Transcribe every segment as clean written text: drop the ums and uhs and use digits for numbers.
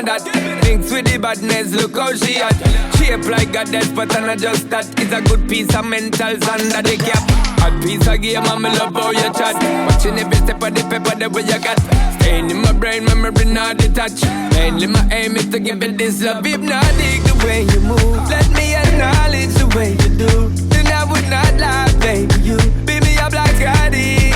that. Thinks with the badness, look how she at. Shape like a death, but I not just that. It's a good piece of mentals under the cap. Hot piece of game, and me love how you chat. Watching every step of the paper, the way you got. Staying in my brain, memory not detached. Mainly my aim is to give it this love. Hypnotic the way you move. Let me acknowledge the way you do. Then I would not lie, baby, you beat me up like Shaggy.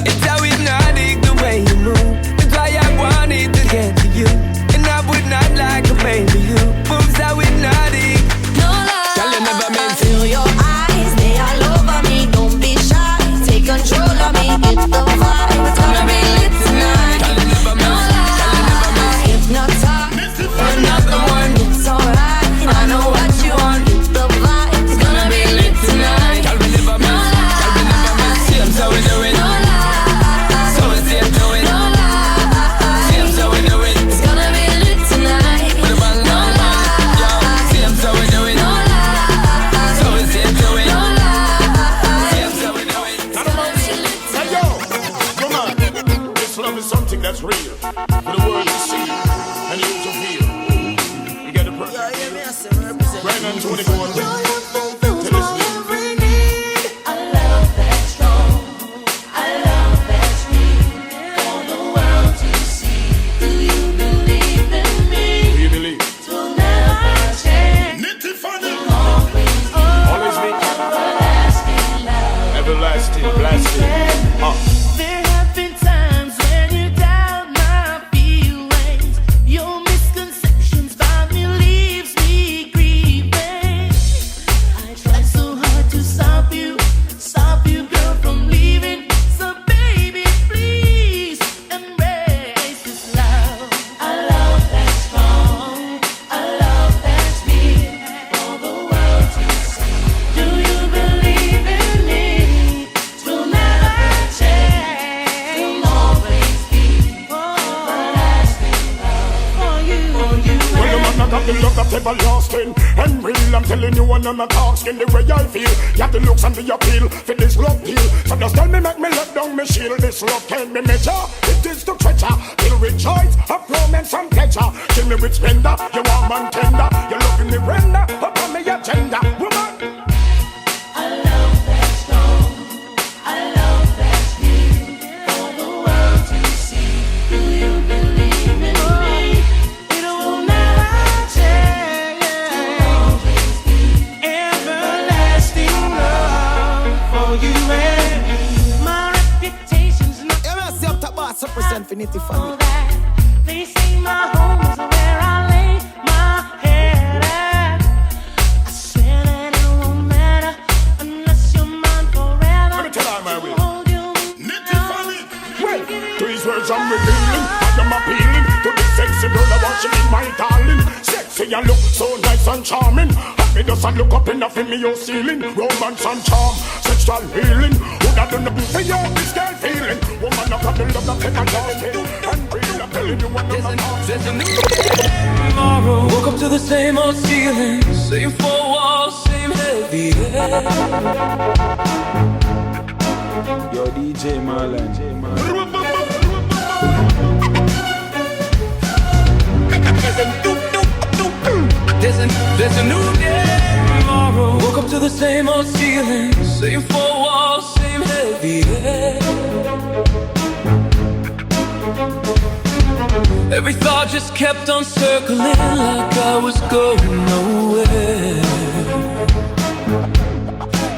It's how hypnotic the way you move. That's why I wanted to get to you. And I would not like a baby, you moves how hypnotic. No lie, girl, you never meant to. feel your eyes, they all over me. Don't be shy, take control of me. Get the vibe, it's gonna be lit tonight. No lie, if not talk, another one, it's alright. I know what you want, get the vibe, it's gonna be lit tonight. No lie, so we do it. no lie, So we see it do it. no lie, See him so we do it. it's gonna be lit tonight. With a bang, No bang, bang. Yo, see him so we do it. no lie, So we see it do it. no lie. See him so we do it. Hey yo, come on. This love is something that's real. For the world to see and you to feel. You get the perfect. Right on 24. To listen. Do you believe? Nitty funny. Always me. Everlasting, blasting. There have been times when you doubt my feelings. Your misconceptions about me leaves me grieving. I try so hard to stop you, girl, from leaving. So baby, please embrace this love. A love that's strong, a love that's real for the world to see. Do you believe in me? Will never change. Will always be everlasting love for you. Well, the man not have the love that's everlasting and real. I'm telling you, and I'm not asking the way I feel. You have the looks and the appeal for this love deal. So just tell me, make me let down me shield. This love can be measure. It is the treasure. Filled with joys of romance and pleasure. Kill me with splendor. You warm and tender. You loving me render. Upon me agenda, woman. A love that's strong, a love that's real for the world to see. Do you believe in me? It will never change. Always be everlasting love for you and me. My reputation's not Yeah, man, see up top boss, represent Finity all family. that. They say my home is where I lay my head at. I swear that it won't matter unless you're mine forever. Let me tell her, my way. Hold you Nitty funny. Well, to his words I'm revealing. I am appealing to the sexy girl that wants to be my darling. Sexy and look so nice and charming. Me just a look up enough in me your ceiling. Romance and charm, sexual healing. Would I do nothing for you, this girl feeling? Woman, I got the love that take a journey. And real, I'm telling you what I'm Tomorrow, woke up to the same old ceiling, same four walls, same heavy head. Yo, DJ Marlon. There's a new day tomorrow. Woke up to the same old ceiling, same four walls, same heavy head. Every thought just kept on circling like I was going nowhere.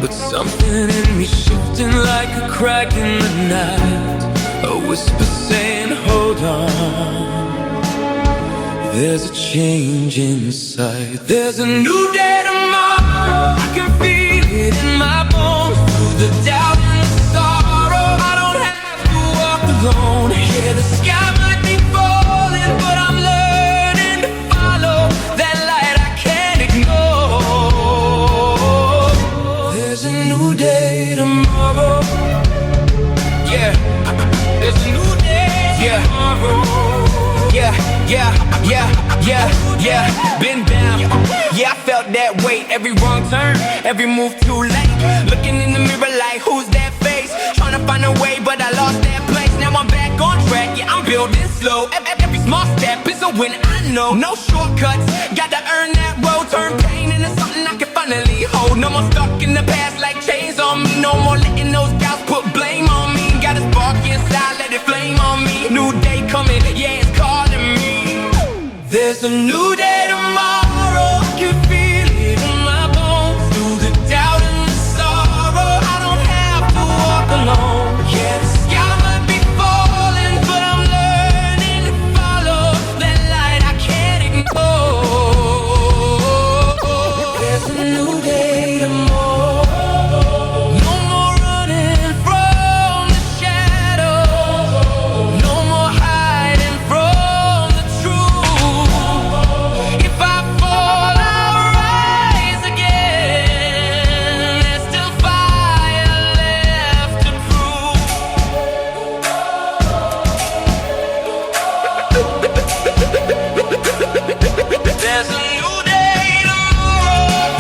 But something in me shifting like a crack in the night. A whisper saying, hold on. There's a change in sight. There's a new day tomorrow. I can feel it in my bones. Through the doubt and the sorrow, I don't have to walk alone. Yeah, the sky might be falling, but I'm learning to follow that light I can't ignore. There's a new day tomorrow. Yeah, there's a new day tomorrow. Yeah, been down. Yeah, I felt that weight. Every wrong turn, every move too late. Looking in the mirror like, who's that face? Trying to find a way, but I lost that place. Now I'm back on track. Yeah, I'm building slow. Every small step is a when I know no shortcuts. Gotta earn that road, turn pain into something I can finally hold. No more stuck in the past like chains on me. No more letting those guys put blame on me. Got a spark inside, let it flame on me. New day coming, yeah, it's calling me. There's a new day tomorrow. I can feel it in my bones. Through the doubt and the sorrow, I don't have to walk alone. Yeah, the sky might be falling, but I'm learning to follow that light I can't ignore. There's a new day tomorrow. No more running from the shadows. No more hiding from the truth. If I fall, I'll rise again. There's still fire left to prove. There's a new day tomorrow,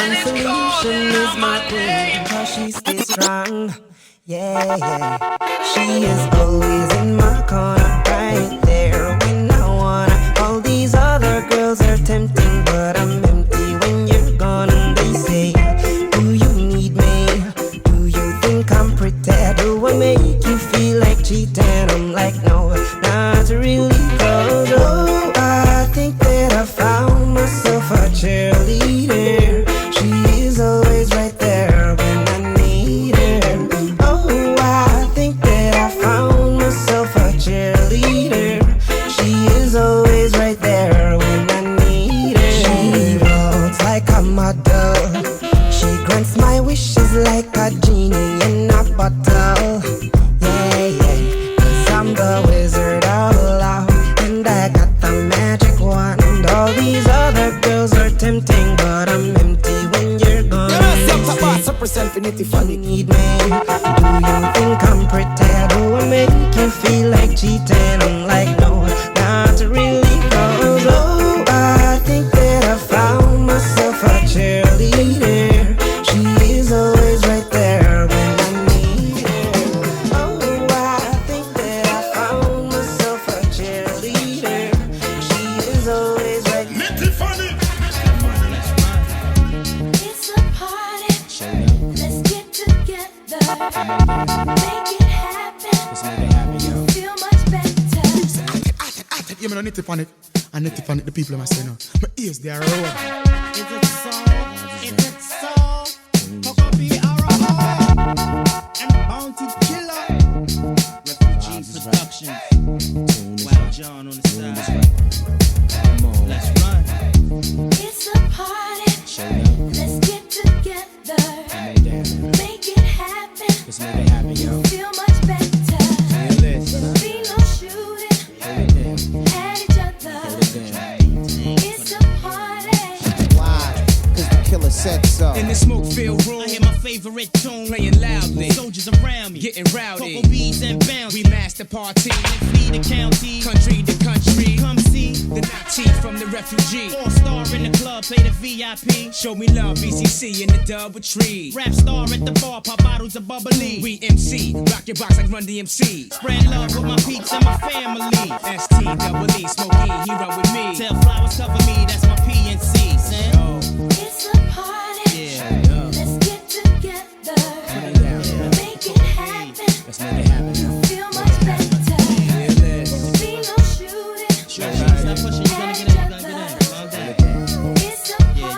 and it's Solution calling is out my my queen, name. because she stays strong. Yeah, yeah. She is always in my corner, right there when I wanna. All these other girls are tempting, but I'm empty when you're gone. And they say, do you need me? Do you think I'm pretty? Do I make you feel like cheating? I'm like, no, not really. Cause oh, I think that I found myself a cheerleader. She is always right there when I need her. Oh, I think that I found myself a cheerleader. She is always right there when I need her. She walks like a model. She grants my wishes like a genie in a bottle. Yeah, yeah. 'Cause I'm the wizard of love, and I got the magic wand. All these other girls are tempting, but I'm empty when you're gone. You know, some top boss represent Finity You Funny. need me? Do you think I'm pretty? Do I make you feel like cheating? I'm like, no, not really. Cause oh, I think that I found myself a cheerleader. She is always right there when I need her. Oh, I think that I found myself a cheerleader. She is always right there. It's a party. Let's get together. Make it happen. Feel much better. You know, nitty on it. I nitty on it, the people must say no. My ears, they are raw. Is it so? Is it so? Coco be and Bounty Killer. Refugee Productions. Wild John on the side. Let's run. It's a party. Let's get together. Make it happen. Feel much better. Be no shooting at each other. It's a party. Why? 'Cause the killer said so. In the smoke-filled room, I hear my favorite tune playing loudly, Soldiers around me, getting rowdy. Cocoa bees and bounce. We master party, Flee the county, country to country. come see. The night chief from the refugee. All-star in the club, pay the VIP. Show me love, BCC in the double tree. Rap star at the bar, pop bottles of bubbly. We MC, rock your box like Run DMC. Spread love with my peeps and my family. ST, double E, Smokey, he run with me. Tell flowers cover me, that's my PNC, son. It's a party. Let's get together. Make it happen. Let's make it happen. Feel much better. Be no shooting Stop pushing, you gonna at get each in, other. It's a Why?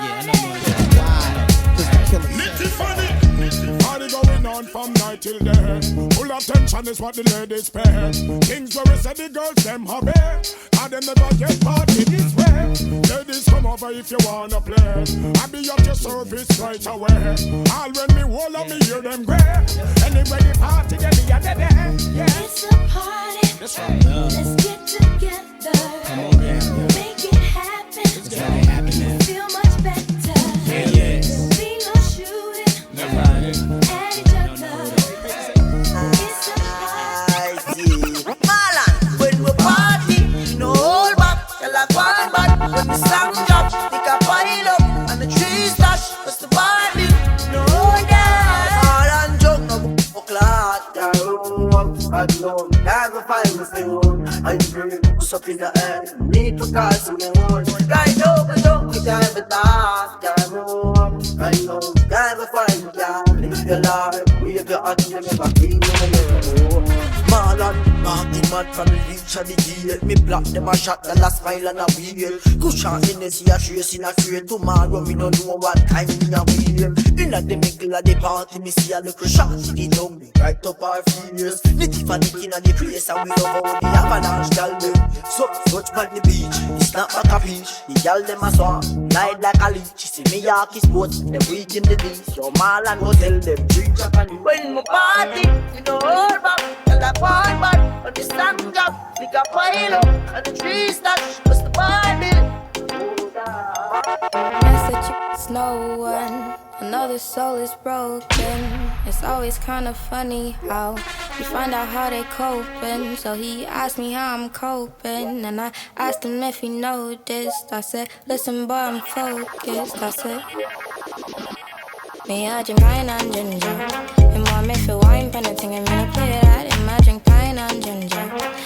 party. 'Cause the killer Party going on from night till day. Full attention is what the ladies pay. Things where we say the girls them hobby. And them never get party this way. Ladies come over if you wanna play. I be at your service right away. All when me hold up me hear them gray. Anyway the party get me at the day. Yeah. It's a party. That's right. Let's get together. Make it happen. Feel much better. Be no shooting at each other. It's a party. Marlon, when we party, no hold back. Tell a one back. When the song drop, pick a pile up and the trees touch. Cause the party, no doubt. All and joke, no I know, never find me soon. I'm very books up in the air. Need to call someone. I know, but don't be time to talk. I know, never find me down. Live your life, we have your heart, you never feel no more. Marlon, Martin, mad from the reach of the gate. Me block them a shot, the last mile and a wheel. Cushion in the sea, a trace in a crate. Tomorrow, me don't know what time me a wheel. In the middle of the party, me see a little shot. The tongue me right up our fears. Nitty for Nicky in the place, and we love how the avalanche gal them. So, touch on the beach, it's not back a peach. The gal them a swamp, light like a leech. She see me Yorkie sports, them weak in the beach. So Marlon go tell them, drink Japanese. When my party, you know all back. Tell that one man, but the stand up, pick a pile up, and the trees touch, what's the Bible? Message, no one. Another soul is broken. It's always kind of funny how you find out how they coping. So he asked me how I'm coping, and I asked him if he noticed. I said, listen boy, I'm focused. I said, me I drink pine and ginger, and more me for wine penalty. I'm gonna play that. Imagine pine and ginger,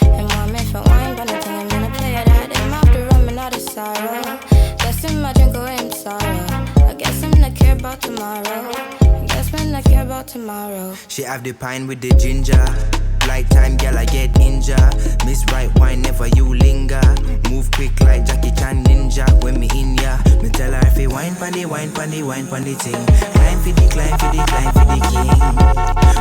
and more me for wine penalty. I'm gonna play that. I'm after running out of sorrow. Guess him I drink away in sorrow. I guess I'm not care about tomorrow. I guess I'm not care about tomorrow. She have the pine with the ginger. Like time, girl, I get injured. Miss right wine, never you linger. Move quick like Jackie Chan ninja. When me in ya, me tell her if you wine pandy, wine pandy, wine pandy thing. Climb for the, climb for the, climb for the king.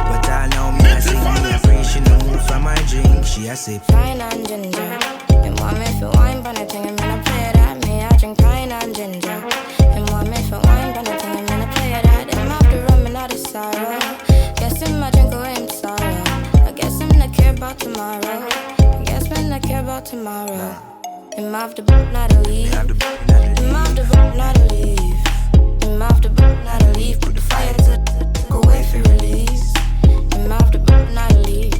But I know me I sing, me a free, she no move from my drink. She a sip pine and ginger. And want me for wine pandy thing, I'm gonna play that. Me I drink pine and ginger. And want me for wine pandy thing, I'm gonna play that. I'm after running out of sorrow. Guess I'm a drink away in sorrow. Guess I'm not care about tomorrow. I guess I'm not care about tomorrow. I'm off the boat, not to leave. I'm off the boat, not to leave. I'm off the boat, not to leave. Put the fire to go away for release. I'm off the boat, not to leave.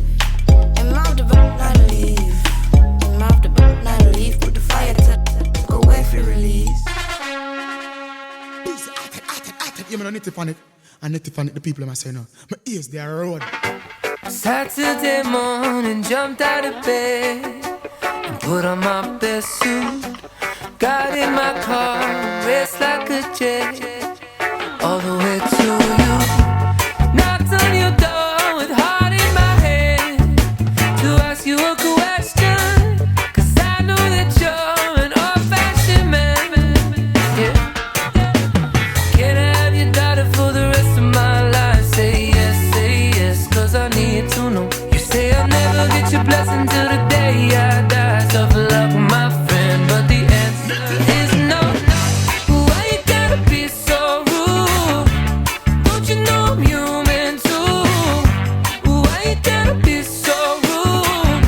I'm off the boat, not to leave. I'm off the boat, not to leave. Put the fire to go away for release. You know, I need to find it. I need to find it. The people am saying no. My ears, they are road. Saturday morning, jumped out of bed and put on my best suit. Got in my car, raced like a jet all the way to you. Knocked on your door with heart in my head to ask you a question, 'cause I know that you're an old-fashioned man. Yeah. Can I have your daughter for the rest of my life? Say yes, 'cause I need to know. You say I'll never get your blessing till the day I die. Tough luck, my friend, but the answer is no. Why you gotta be so rude? Don't you know I'm human too? Why you gotta be so rude?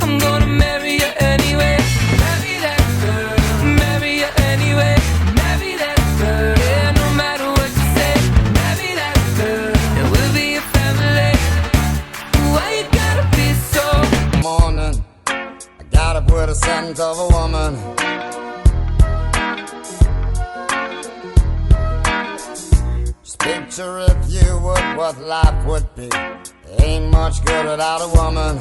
I'm gonna marry you anyway. Marry that girl, marry you anyway. Marry that girl, yeah, no matter what you say. Marry that girl, and we'll be a family. Why you gotta be so? Morning, I got up with a scent of a woman. Just picture if you would what life would be. Ain't much good without a woman.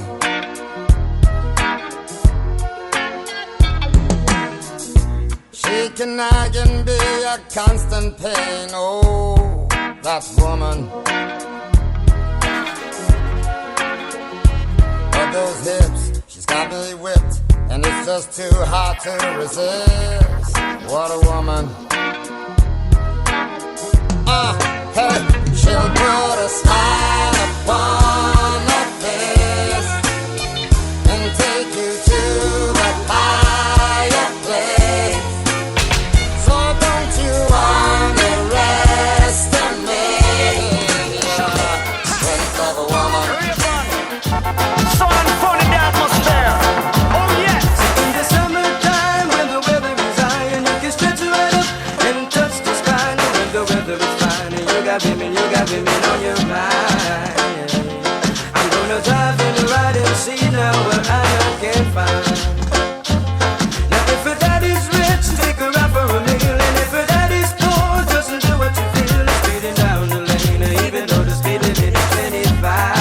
She can nag and be a constant pain. Oh, that woman. But those hips, she's got me whipped, and it's just too hard to resist. What a woman. Hey, she'll put a smile upon her face and take you to the fireplace. So don't you underestimate the strength of a woman. So unfunny the atmosphere. Oh yes. In the summertime when the weather is high and you can stretch right up and touch the sky. And when the weather is fine and you got women on your mind. I'm gonna drive in the ride and see now what I can find. Now if her daddy's rich, take her out for a meal, and if her daddy's poor, doesn't do what you feel. Speeding down the lane, even though the speed limit is 25.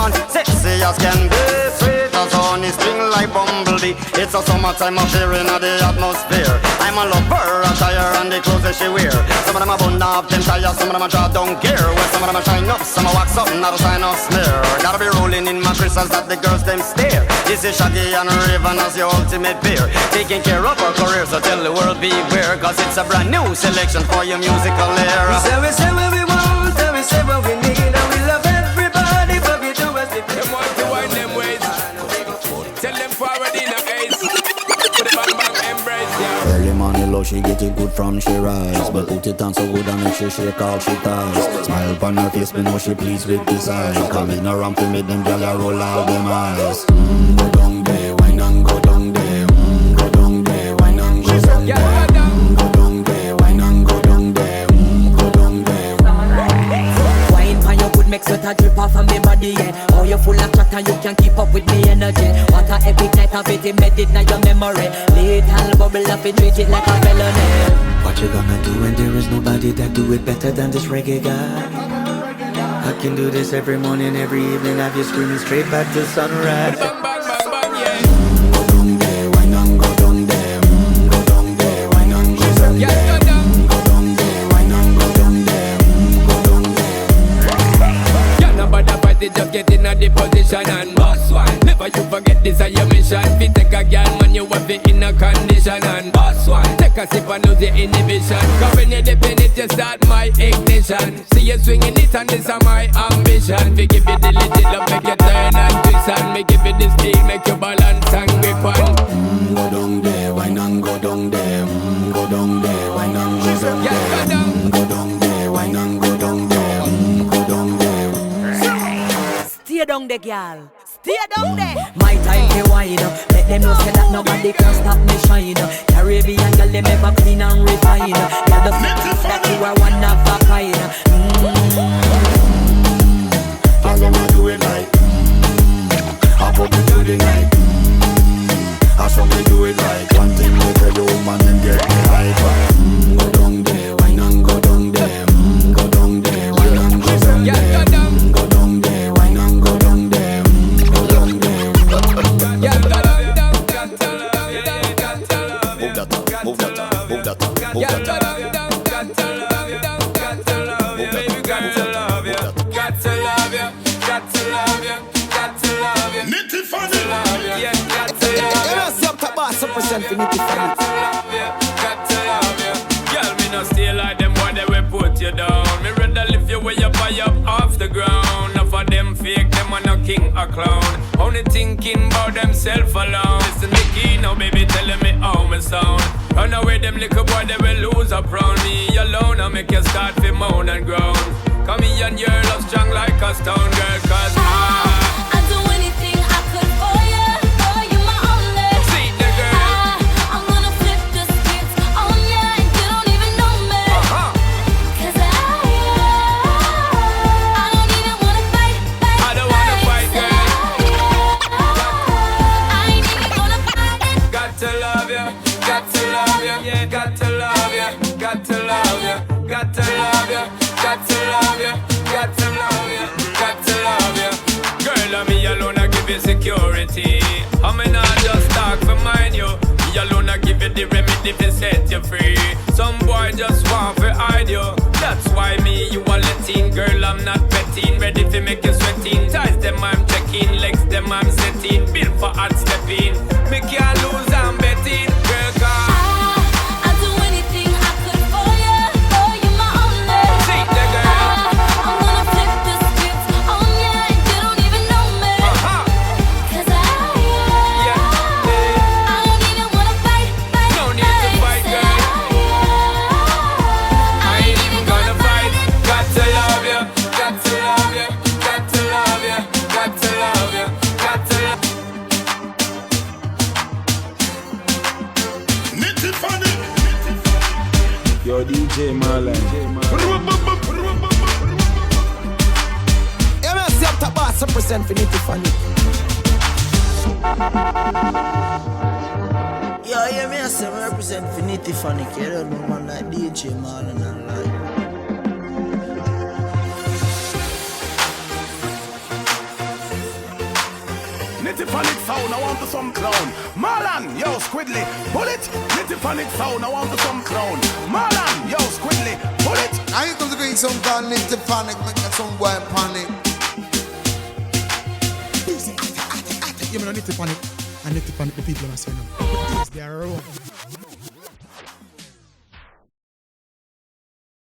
woman, sexy as can be, sweet as honey, string like bumblebee. It's a summertime affair in the atmosphere. I'm a lover, attire and the clothes that she wear. Some of them are bun up, them tires, some of them are drop down gear. Well, some of them are shine up, some are wax up, not a sign of smear. Gotta be rolling in my crystals that the girls them stare. This is Shaggy and Raven as your ultimate pair, taking care of our careers, so tell the world beware, cause it's a brand new selection for your musical era. We say what we want, and we say what we need, and we love everybody, but we do as we please. Them want to wind them ways. Tell them forward in a ace. Put the bang bang embrace, yeah. Early morning low, she get it good from she rise, but put it on so good and make she shake all she ties. Smile upon her face, me know she pleased with this eye. Come in around to make them gyal a roll out them eyes. Go down there, wine and go down there. Go down there, wine and go down there. Go down there, wine and go down there. Go down there. Wine pan your good, make sweat a drip off of me body, yeah. Oh, you full of chatter, you can't keep up with me energy. What a epic night of it, embedded in your memory. Little bubble up, it treat it like a felony. What you gonna do when there is nobody that do it better than this reggae guy? I can do this every morning, every evening, have you screaming straight back to sunrise. Bang bang bang bang, yeah. Go down there, wine and go down there. Go down there, wine and go down there. Go down there, wine and go down there. Go down there. Yeah, nobody fight it, just get in a the position and boss one. Never you forget this is your mission. If you take a girl, man, you have it in a condition and boss one. Take a sip and lose your inhibition. Cause when you dip in it, you start my ignition. See you swinging it and this is my ambition. We give you the legit love, make you turn and twist and me give you the speed, make you balance and grip on. Go down there, wine and go down there. Go down there, wine and go down there. Go down there, wine and go down there. Go down there. Stay down there, girl. Stay down there. My time to wine up. Let them know say that nobody can stop me shine. Caribbean girl, them ever clean and refine. Girl, the fact that you are one of a kind. Girl, you wanna do it like I put me through the night. I saw me do it like one thing we tell the woman and get me hyper. Go down there, wine and go down there. Go down there, wine and go down there. Go down there, wine and go down there. Go down there. Move that up, move that up, move that up, move that up. Represent for Nitty Funny. Got to love you. Girl, me no stay like them boy, they will put you down. Me rather lift you way up high up off the ground. Enough of them fake, them are no king or clown. Only thinking about themself alone. Listen to key now, baby, telling me how me sound. Run away, them little boy, they will lose up round me alone. I make you start to moan and groan. Come here and your love strong like a stone girl, cause I do anything I could for you. Security, I mean I just talk for mine you. Me alone I give you the remedy to set you free. Some boy just want to hide you. That's why me you are letting. Girl I'm not betting. Ready to make you sweating. Ties them I'm checking. Legs them I'm setting. Built for hard stepping. Me can't lose I'm betting. Girl cause I do anything I could for you. For you my only. See the girl. I'm gonna flip the script on you and you don't even know me. Cause I don't even wanna fight. No need to fight, girl. I ain't even gonna fight. Got to love you. Got to love you. Got to love you. Got to love you. Got to love you. Nitty Funny. Yo, DJ Marlon. Yeah, me say up top boss represent for Nitty Funny. Yeah, yeah, me say me represent for Nitty Funny. You don't know man like DJ Marlon and like. Nitty-phonic sound, I want to some clown. Marlon, yo, Squidly, bullet. Nitty-phonic sound, I want to some clown. Marlon, yo, Squidly, bullet. Now here comes the great song called Nitty-phonic, make that song boy panic. You know Nitty-phonic, and Nitty-phonic, the people are saying no. They are wrong.